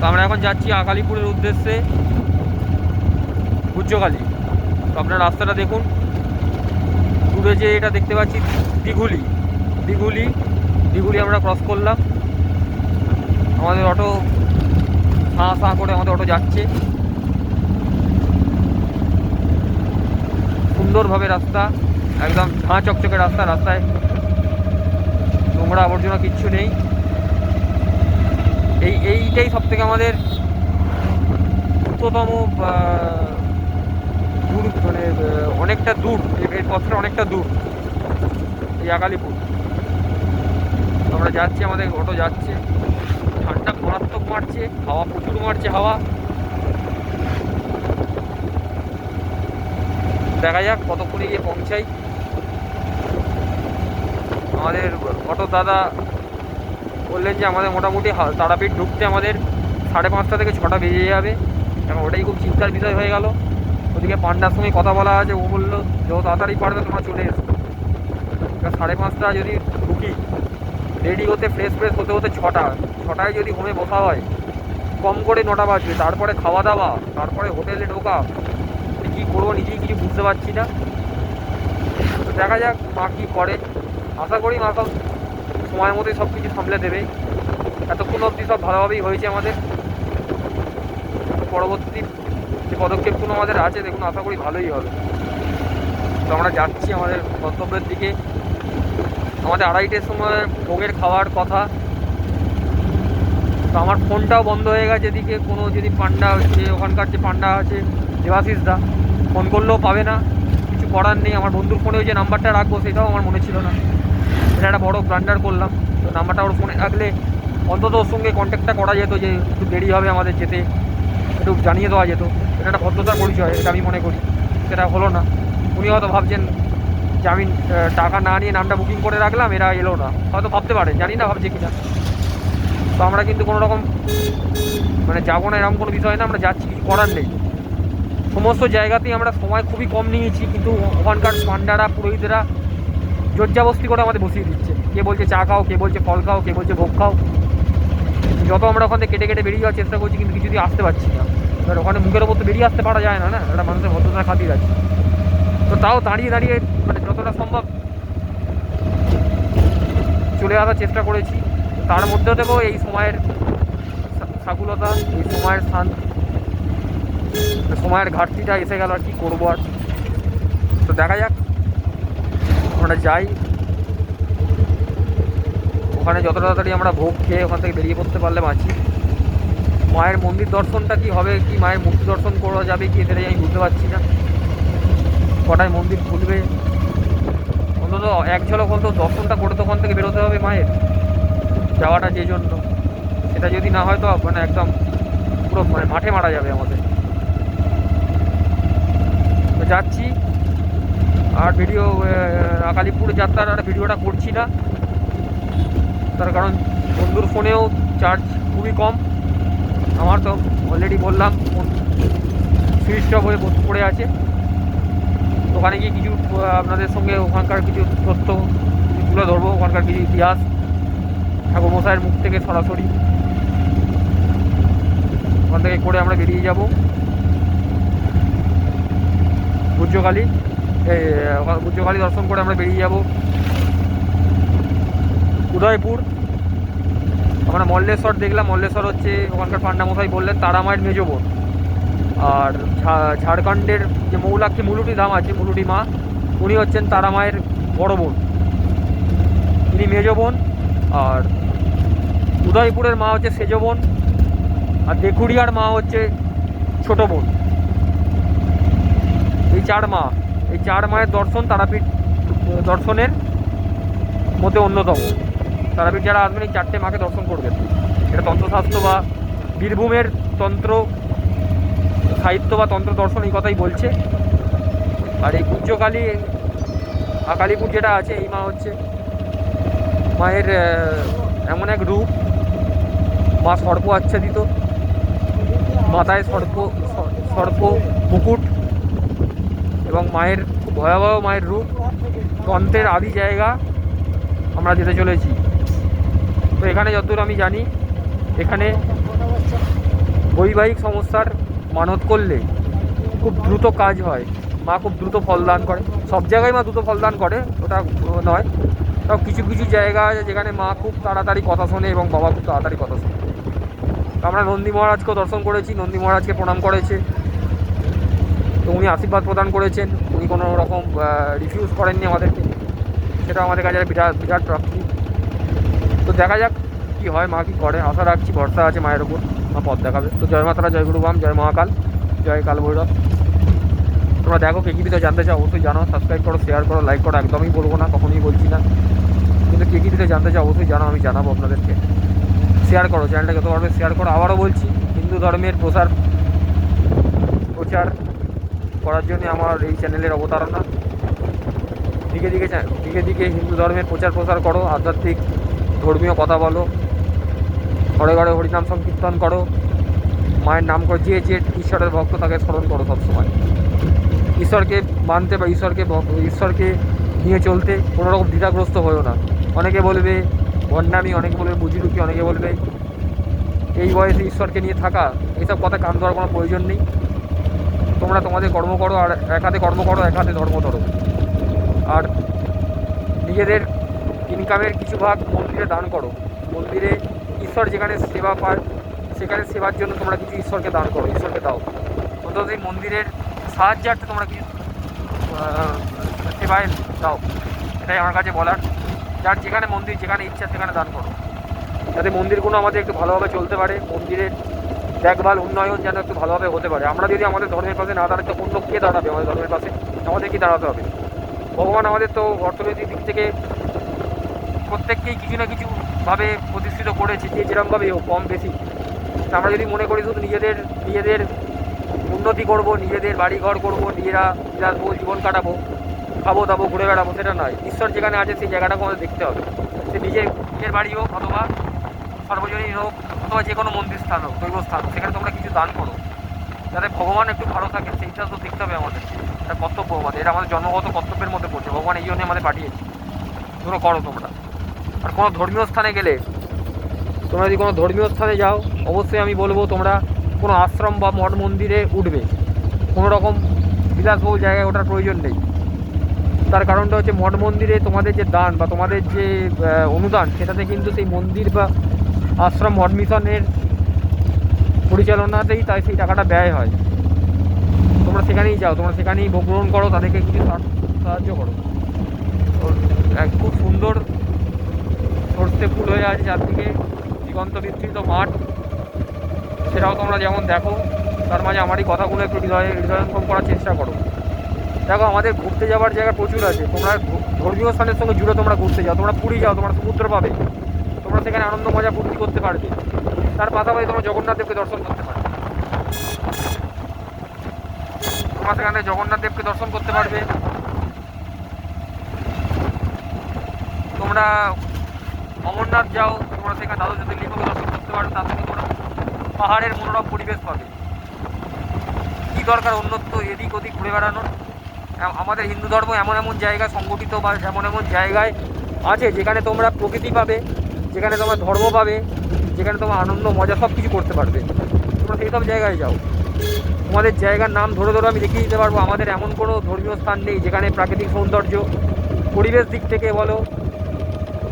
তো আমরা এখন যাচ্ছি আকালিপুরের উদ্দেশ্যে, গুজ্জকালী। তো আপনার রাস্তাটা দেখুন, দূরে যে এটা দেখতে পাচ্ছি দিঘুলি, দিঘুলি দিঘুলি আমরা ক্রস করলাম। আমাদের অটো সাঁ সাঁ করে আমাদের অটো যাচ্ছে সুন্দরভাবে। রাস্তা একদম ঝাঁ চকচকে রাস্তা, রাস্তায় নোংরা আবর্জনা কিচ্ছু নেই। এইটাই সব থেকে আমাদের দ্রুততম দূর, মানে অনেকটা দূর, এই পথটা অনেকটা দূর, এই আকালিপুর। আমরা যাচ্ছি, আমাদের অটো যাচ্ছে। ঠান্ডা মারাত্মক মারছে, হাওয়া প্রচুর মারছে, হাওয়া। দেখা যাক কতক্ষণে গিয়ে পৌঁছাই। আমাদের অটো দাদা বললেন যে আমাদের মোটামুটি তারাপীঠ ঢুকতে আমাদের 5:30 থেকে 6টা বেজে যাবে। এখন ওটাই খুব চিন্তার বিষয় হয়ে গেল। ওদিকে পান্ডার সঙ্গে কথা বলা আছে, ও বললো যত তাড়াতাড়ি পারবে তোমরা চলে এসো। 5:30 যদি ঢুকি, রেডি হতে ফ্রেশ হতে হতে 6টায় যদি হোমে বসা হয়, কম করে 9টা বাজবে। তারপরে খাওয়া দাওয়া, তারপরে হোটেলে ঢোকা, কী করবো নিজেই কিছু বুঝতে পারছি না। তো দেখা যাক মা কী করে। আশা করি মা সব সময় মতোই সব কিছু সামলে দেবে। এতক্ষণ অবধি সব ভালোভাবেই হয়েছে আমাদের। পরবর্তী যে পদক্ষেপগুলো আমাদের আছে, দেখুন আশা করি ভালোই হবে। তো আমরা যাচ্ছি আমাদের গন্তব্যের দিকে। আমাদের 2:30টার সময় ভোগের খাওয়ার কথা। তো আমার ফোনটাও বন্ধ হয়ে গেছে এদিকে। কোনো যদি পান্ডা যে ওখানকার যে পান্ডা আছে দেবাশিস দা, ফোন করলেও পাবে না, কিছু করার নেই। আমার বন্ধুর ফোনে ওই যে নাম্বারটা রাখবো সেটাও আমার মনে ছিল না। এটা একটা বড় ব্লান্ডার করলাম। তো নাম্বারটা ওর ফোনে রাখলে অন্তত ওর সঙ্গে কন্ট্যাক্টটা করা যেত, যে একটু দেরি হবে আমাদের যেতে, একটু জানিয়ে দেওয়া যেত। এটা একটা ভদ্রতার পরিচয়, এটা আমি মনে করি। সেটা হলো না। উনি হয়তো ভাবছেন যে আমি টাকা না নিয়ে নামটা বুকিং করে রাখলাম, এরা এলো না, হয়তো ভাবতে পারে, জানি না ভাবছে কিনা। তো আমরা কিন্তু কোনো রকম মানে যাবো না এরকম কোনো বিষয় না, আমরা যাচ্ছি, কিছু করার নেই। সমস্ত জায়গাতেই আমরা সময় খুবই কম নিয়েছি, কিন্তু ওখানকার পান্ডারা পুরোহিতেরা জোরজাবস্তি করে আমাদের বসিয়ে দিচ্ছে। কে বলছে চা খাও, কে বলছে ফল খাও, কে বলছে ভোগ খাও। যত আমরা ওখান থেকে কেটে কেটে বেরিয়ে যাওয়ার চেষ্টা করছি, কিন্তু কিছুতেই আসতে পারছি না। এবার ওখানে মুখের ওপর তো বেরিয়ে আসতে পারা যায় না, না একটা মানুষের ভদ্রতার খাতির আছে। তো তাও দাঁড়িয়ে দাঁড়িয়ে মানে যতটা সম্ভব চলে আসার চেষ্টা করেছি। তার মধ্যে থেকেও এই সময়ের সাকুলতা, এই সময়ের ঘাটতিটা এসে গেল। আর কি করবো আর। তো দেখা যাক, আমরা যাই। ওখানে যত তাড়াতাড়ি আমরা ভোগ খেয়ে ওখান থেকে বেরিয়ে পড়তে পারলে বাঁচি। মায়ের মন্দির দর্শনটা কি হবে, কি মায়ের মূর্তি দর্শন করা যাবে কি, এটাই আমি বুঝতে পারছি না। কটায় মন্দির খুলবে, অন্তত এক ঝলক অন্তত দর্শনটা করে তো ওখান থেকে বেরোতে হবে মায়ের। যাওয়াটা যে জন্য, সেটা যদি না হয় তো মানে একদম পুরো মানে মাঠে মারা যাবে আমাদের। তো যাচ্ছি। আর ভিডিও আকালিপুর যাত্রার আর ভিডিওটা করছি না, তার কারণ বন্ধুর ফোনেও চার্জ খুবই কম। আমার তো অলরেডি বললাম ফোন সুইচ অফ হয়ে পড়ে আছে। ওখানে গিয়ে কিছু আপনাদের সঙ্গে ওখানকার কিছু তথ্য তুলে ধরবো, ওখানকার কিছু ইতিহাস ঠাকুরমশাইয়ের মুখ থেকে সরাসরি। ওখান থেকে করে আমরা বেরিয়ে যাব গুজ্জকালী। গুজ্জকালী দর্শন করে আমরা বেরিয়ে যাব উদয়পুর। আমরা মল্লেশ্বর দেখলাম, মল্লেশ্বর হচ্ছে ওখানকার পান্ডামশাই বললেন তারামায়ের মেজ বোন। আর ঝাড়খণ্ডের যে মৌলাক্ষী মুলুটি ধাম আছে, মুলুটি মা, উনি হচ্ছেন তারামায়ের বড় বোন, উনি মেজ বোন। আর উদয়পুরের মা হচ্ছে সেজ বোন, আর দেকুড়িয়ার মা হচ্ছে ছোট বোন। এই 4 মা, এই 4 মায়ের দর্শন তারাপীঠ দর্শনের মধ্যে অন্যতম। তারাপীঠ যারা আসবেন এই 4টে মাকে দর্শন করবেন। এটা তন্ত্রশাস্ত্র বা বীরভূমের তন্ত্র সাহিত্য বা তন্ত্র দর্শন এই কথাই বলছে। আর এই গুজ্জকালী আকালিপুর যেটা আছে, এই মা হচ্ছে মায়ের এমন এক রূপ, মা সর্প আচ্ছাদিত, মাথায় সর্প মুকুট, এবং মায়ের ভয়াবহ মায়ের রূপ, তন্ত্রের আদি জায়গা আমরা যেতে চলেছি। তো এখানে যতদূর আমি জানি, এখানে বৈবাহিক সমস্যার মানত করলে খুব দ্রুত কাজ হয়, মা খুব দ্রুত ফল দান করে। সব জায়গায় মা দ্রুত ফল দান করে ওটা নয়, তাও কিছু কিছু জায়গা আছে যেখানে মা খুব তাড়াতাড়ি কথা শোনে এবং বাবা খুব তাড়াতাড়ি কথা শোনে। আমরা নন্দী মহারাজকেও দর্শন করেছি, নন্দী মহারাজকে প্রণাম করেছে, তো উনি আশীর্বাদ প্রদান করেছেন, উনি কোনো রকম রিফিউজ করেননি আমাদেরকে, সেটা আমাদের কাছে বিরাট বিরাট প্রাপ্তি। তো দেখা যাক কী হয়, মা কী করে, আশা রাখছি, ভরসা আছে মায়ের ওপর, মা পথ দেখাবে। তো জয় মাতারা, জয় গুরুবাম, জয় মহাকাল, জয় কাল ভৈরব। তোমরা দেখো কে কী বিষয়ে জানতে চাও অবশ্যই জানো, সাবস্ক্রাইব করো, শেয়ার করো, লাইক করো, একদমই বলবো না, কখনোই বলছি না, কিন্তু কে কী বিষয়ে জানতে চাও অবশ্যই জানো, আমি জানাবো আপনাদেরকে। শেয়ার করো, চ্যানেলটা যত পারবে শেয়ার করো। আবারও বলছি, হিন্দু ধর্মের প্রচার করার জন্য আমার এই চ্যানেলের অবতারণা। দিকে দিকে হিন্দু ধর্মের প্রচার করো, আধ্যাত্মিক ধর্মীয় কথা বলো, ঘরে ঘরে হরিনাম সংকীর্তন করো, মায়ের নাম করো, যে যে ঈশ্বরের ভক্ত তাকে স্মরণ করো সবসময়। ঈশ্বরকে মানতে বা ঈশ্বরকে নিয়ে চলতে কোনো রকম দ্বিধাগ্রস্ত হয়েও না। অনেকে বলবে ভণ্ডামি, অনেকে বলবে বুঝিরুকি, অনেকে বলবে এই বয়সে ঈশ্বরকে নিয়ে থাকা, এইসব কথা কান দেওয়ার কোনো প্রয়োজন নেই। তোমরা তোমাদের কর্ম করো, আর এক হাতে কর্ম করো, এক হাতে ধর্ম ধরো, আর নিজেদের ইনকামের কিছু ভাগ মন্দিরে দান করো। মন্দিরে ঈশ্বর যেখানে সেবা পায় সেখানে সেবার জন্য তোমরা কিছু ঈশ্বরকে দান করো, ঈশ্বরকে দাও। অন্তত এই মন্দিরের সাহায্যার্থে তোমরা কিছু সেবায় দাও, এটাই আমার কাছে বলার। যার যেখানে মন্দির, যেখানে ইচ্ছা সেখানে দান করো, যাতে মন্দিরগুলো আমাদের একটু ভালোভাবে চলতে পারে, মন্দিরের দেখভাল উন্নয়ন যেন একটু ভালোভাবে হতে পারে। আমরা যদি আমাদের ধর্মের পাশে না দাঁড়াতে অন্য কে দাঁড়াবে আমাদের ধর্মের পাশে? আমাদের কি দাঁড়াতে হবে? ভগবান আমাদের তো অর্থনৈতিক দিক থেকে প্রত্যেককেই কিছু না কিছুভাবে প্রতিষ্ঠিত করেছে, যে যেরকমভাবে হোক, কম বেশি। আমরা যদি মনে করি শুধু নিজেদের উন্নতি করব, নিজেদের বাড়িঘর করব, নিজেরা বিলাসবহুল জীবন কাটাবো, খাবো দাবো, ঘুরে বেড়াবো, সেটা নয়। ঈশ্বর যেখানে আছে সেই জায়গাটাকে আমাদের দেখতে হবে। সে নিজের বাড়ি হোক, অথবা সর্বজনীন হোক, অথবা যে কোনো মন্দির স্থান হোক, দৈব স্থান, সেখানে তোমরা কিছু দান করো, যাতে ভগবান একটু ভালো থাকে। সেইটা তো দেখতে হবে আমাদের, এটা কর্তব্য আমাদের, এটা আমাদের জন্মগত কর্তব্যের মধ্যে পড়ছে। ভগবান এই জন্যই আমাদের পাঠিয়েছে, ধরো করো তোমরা। আর কোনো ধর্মীয় স্থানে গেলে, তোমরা যদি কোনো ধর্মীয় স্থানে যাও, অবশ্যই আমি বলবো তোমরা কোনো আশ্রম বা মঠ মন্দিরে উঠবে, কোনো রকম বিলাসবহুল জায়গায় ওঠার প্রয়োজন নেই। তার কারণটা হচ্ছে মঠ মন্দিরে তোমাদের যে দান বা তোমাদের যে অনুদান, সেটাতে কিন্তু সেই মন্দির বা আশ্রম মঠ মিশনের পরিচালনাতেই তাই সেই টাকাটা ব্যয় হয়। তোমরা সেখানেই যাও, তোমরা সেখানেই ভোগ গ্রহণ করো, তাদেরকে কিছু সাহায্য করো। খুব সুন্দর সর্ষে ফুল হয়ে আছে চারদিকে, দিগন্ত বিস্তৃত মাঠ, সেটাও তোমরা যেমন দেখো। তার মাঝে আমারই কথাগুলো একটু হৃদয়ঙ্গম করার চেষ্টা করো। দেখো, আমাদের ঘুরতে যাওয়ার জায়গা প্রচুর আছে। তোমরা ধর্মীয় স্থানের সঙ্গে জুড়ে তোমরা ঘুরতে যাও, তোমরা পুরী যাও, তোমরা সমুদ্র পাবে, তোমরা সেখানে আনন্দ মজা ফুর্তি করতে পারবে। তার পাশাপাশি তোমরা জগন্নাথ দেবকে দর্শন করতে পারবে, তোমরা সেখানে জগন্নাথ দেবকে দর্শন করতে পারবে। তোমরা অমরনাথ যাও, তোমরা সেখানে দ্বাদশ জ্যোতির্লিঙ্গকে দর্শন করতে পারবে, তার থেকে তোমরা পাহাড়ের মনোরম পরিবেশ পাবে। কী দরকার অন্যত্র এদিক ওদিক ঘুরে বেড়ানোর? আমাদের হিন্দু ধর্ম এমন এমন জায়গায় সংগঠিত বা এমন এমন জায়গায় আছে যেখানে তোমরা প্রকৃতি পাবে, যেখানে তোমরা ধর্ম পাবে, যেখানে তোমার আনন্দ মজা সব কিছু করতে পারবে। তোমরা সেই সব জায়গায় যাও। তোমাদের জায়গার নাম ধরে আমি দেখিয়ে দিতে পারবো। আমাদের এমন কোনো ধর্মীয় স্থান নেই যেখানে প্রাকৃতিক সৌন্দর্য, পরিবেশ দিক থেকে বলো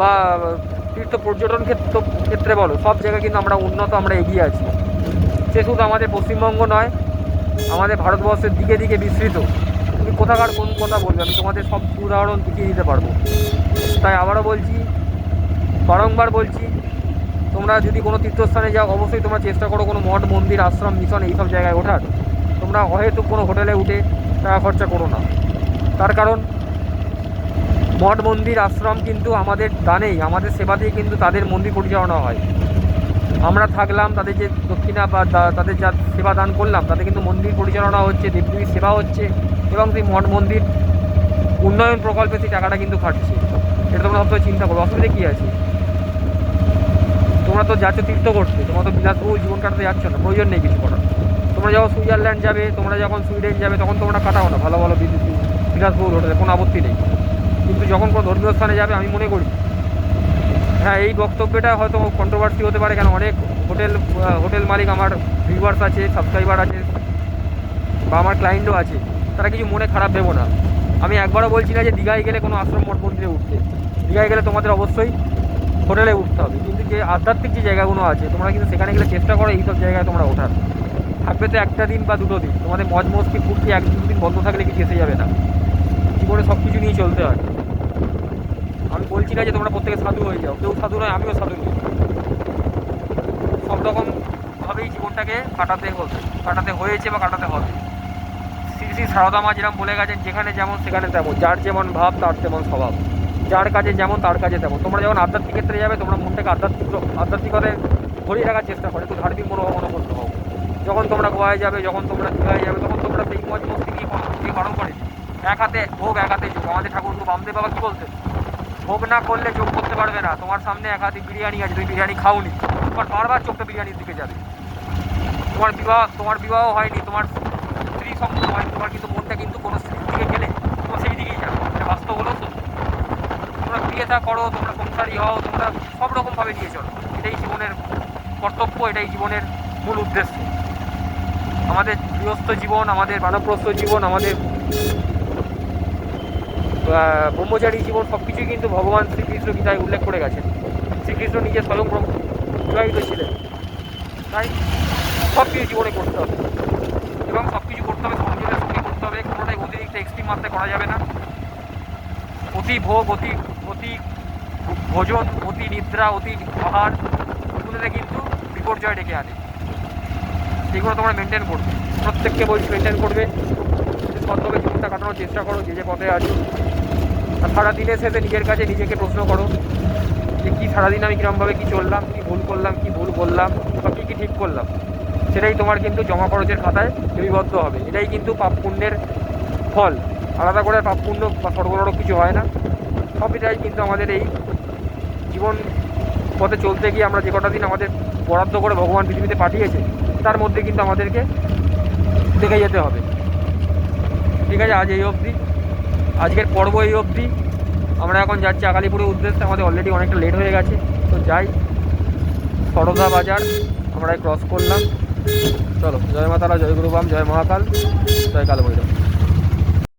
বা তীর্থ পর্যটন ক্ষেত্রে বলো, সব জায়গায় কিন্তু আমরা উন্নত, আমরা এগিয়ে আছি। সে শুধু আমাদের পশ্চিমবঙ্গ নয়, আমাদের ভারতবর্ষের দিকে দিকে বিস্তৃত। তুমি কোথাকার কোন কথা বলবে, আমি তোমাদের সব উদাহরণ দেখিয়ে দিতে পারবো। তাই আবারও বলছি, বারংবার বলছি, তোমরা যদি কোনো তীর্থস্থানে যাও, অবশ্যই তোমরা চেষ্টা করো কোনো মঠ মন্দির আশ্রম মিশন এইসব জায়গায় ওঠার। তোমরা হয়তো কোনো হোটেলে উঠে টাকা খরচা করো না, তার কারণ মঠ মন্দির আশ্রম কিন্তু আমাদের দানেই, আমাদের সেবাতেই কিন্তু তাদের মন্দির পরিচালনা হয়। আমরা থাকলাম, তাদের যে দক্ষিণা বা তাদের যা সেবা দান করলাম, তাতে কিন্তু মন্দির পরিচালনা হচ্ছে, দেবদেবীর সেবা হচ্ছে, এবং সেই মঠ মন্দির উন্নয়ন প্রকল্পে সেই টাকাটা কিন্তু খাটছে। এটা তোমরা সবসময় চিন্তা করো, অসুবিধা কী আছে? তোমরা তো যাচ্ছ তীর্থ করতে, তোমরা তো বিলাসবহুল জীবন কাটাতে যাচ্ছ না, প্রয়োজন নেই কিছু করার। তোমরা যখন সুইজারল্যান্ড যাবে, তোমরা যখন সুইডেন যাবে, তখন তোমরা কাটাও না ভালো ভালো বিলাসবহুল হোটেলে, কোনো আপত্তি নেই। কিন্তু যখন কোনো ধর্মীয় স্থানে যাবে, আমি মনে করি হ্যাঁ, এই বক্তব্যটা হয়তো কন্ট্রোভার্সি হতে পারে, কেন অনেক হোটেল মালিক আমার ভিউয়ার্স আছে, সাবস্ক্রাইবার আছে, বা আমার ক্লায়েন্টও আছে, তারা কিছু মনে খারাপ ভেবো না। আমি একবারও বলছি না যে দীঘায় গেলে কোনো আশ্রম মঠ মন্দিরে উঠতে। দীঘায় গেলে তোমাদের অবশ্যই হোটেলে উঠতে হবে, কিন্তু যে আধ্যাত্মিক যে জায়গাগুলো আছে তোমরা কিন্তু সেখানে গেলে চেষ্টা করো এইসব জায়গায় তোমরা ওঠার। থাকবে তো একটা দিন বা দুটো দিন, তোমাদের মজ মস্তি ফুর্তি এক দুটো দিন বন্ধ থাকলে কিছু এসে যাবে না। জীবনে সব কিছু নিয়ে চলতে হয়। আমি বলছি না যে তোমরা প্রত্যেকে সাধু হয়ে যাও, কেউ সাধু নয়, আমিও সাধু নই। সব রকমভাবেই জীবনটাকে কাটাতে হয়েছে বা কাটাতে হবে। শ্রী শ্রী সারদা মা যেরকম বলে গেছেন, যেখানে যেমন সেখানে তেমন, যার যেমন ভাব তার তেমন স্বভাব, যার কাজে যেমন তার কাজে তেমন। তোমরা যখন আধ্যাত্মিক ক্ষেত্রে যাবে, তোমরা মনটাকে আধ্যাত্মিকতায় ভরিয়ে রাখার চেষ্টা করো, একটু ধার্মিক মনোভাবনা করতে হবে। যখন তোমরা গোয়ায় যাবে, যখন তোমরা দীঘায় যাবে, তখন তোমরা সেই মজ মস্তি নিয়ে পালন করে এক হাতে ভোগ এক হাতে যোগ। আমাদের ঠাকুর বামদেব বাবা কী বলতে, ভোগ না করলে যোগ করতে পারবে না। তোমার সামনে এক হাতে বিরিয়ানি আছে, তুমি বিরিয়ানি খাওনি, তোমার বারবার চোখটা বিরিয়ানির দিকে যাবে। তোমার বিবাহ হয়নি, তোমার স্ত্রী সম্পর্ক হয়নি, তোমার কিন্তু মনটা কিন্তু কোনো স্ত্রীর দিকে গেলে তোমার সেই দিকেই যাবে। এটা বাস্তব হলেও তো তোমরা বিয়েটা করো, তোমরা সংসারী হও, তোমরা সব রকমভাবে নিয়ে চলো। এটাই জীবনের কর্তব্য, এটাই জীবনের মূল উদ্দেশ্য। আমাদের গৃহস্থ জীবন, আমাদের বানপ্রস্থ জীবন, আমাদের ব্রহ্মচারী জীবন, সব কিছুই কিন্তু ভগবান শ্রীকৃষ্ণ গীতায় উল্লেখ করে গেছেন। শ্রীকৃষ্ণ নিজে স্বয়ং বিবাহিত ছিলেন, তাই সব কিছু জীবনে করতে হবে, এবং সব কিছু করতে হবে সংযমের সঙ্গে করতে হবে। কোনোটাই অতিরিক্ত এক্সট্রিম মাত্রায় করা যাবে না। অতি ভোগ, অতি ভোজন, অতি নিদ্রা, অতি আহার, এগুলোতে কিন্তু বিপর্যয় ডেকে আনে। সেগুলো তোমরা মেনটেন করবে, প্রত্যেককে বলছি মেনটেন করবে। সৎভাবে জীবনটা কাটানোর চেষ্টা করো যে পথে আছো। আর সারাদিনের শেষে নিজের কাছে নিজেকে প্রশ্ন করো যে কী সারাদিন আমি কীরকমভাবে কী চললাম, কী ভুল করলাম, কী ভুল বললাম, বা কী ঠিক করলাম। সেটাই তোমার কিন্তু জমা খরচের খাতায় লিপিবদ্ধ হবে। এটাই কিন্তু পাপ পুণ্যের ফল। আলাদা করে পাপ পুণ্য বা স্বর্গনরক কিছু হয় না। সবটাই কিন্তু আমাদের এই জীবন পথে চলতে গিয়ে আমরা যে কটা দিন আমাদের বরাদ্দ করে ভগবান পৃথিবীতে পাঠিয়েছে, তার মধ্যে কিন্তু আমাদেরকে দেখে যেতে হবে। ঠিক আছে, আজ এই অবধি, আজকের পর্ব এই অবধি। আমরা এখন যাচ্ছি আকালিপুরের উদ্দেশ্যে, আমাদের অলরেডি অনেকটা লেট হয়ে গেছে। তো যাই, সরদা বাজার আমরা ক্রস করলাম। চলো, জয় মা তারা, জয় গুরুবাম, জয় মহাকাল, জয় কাল ভৈরব।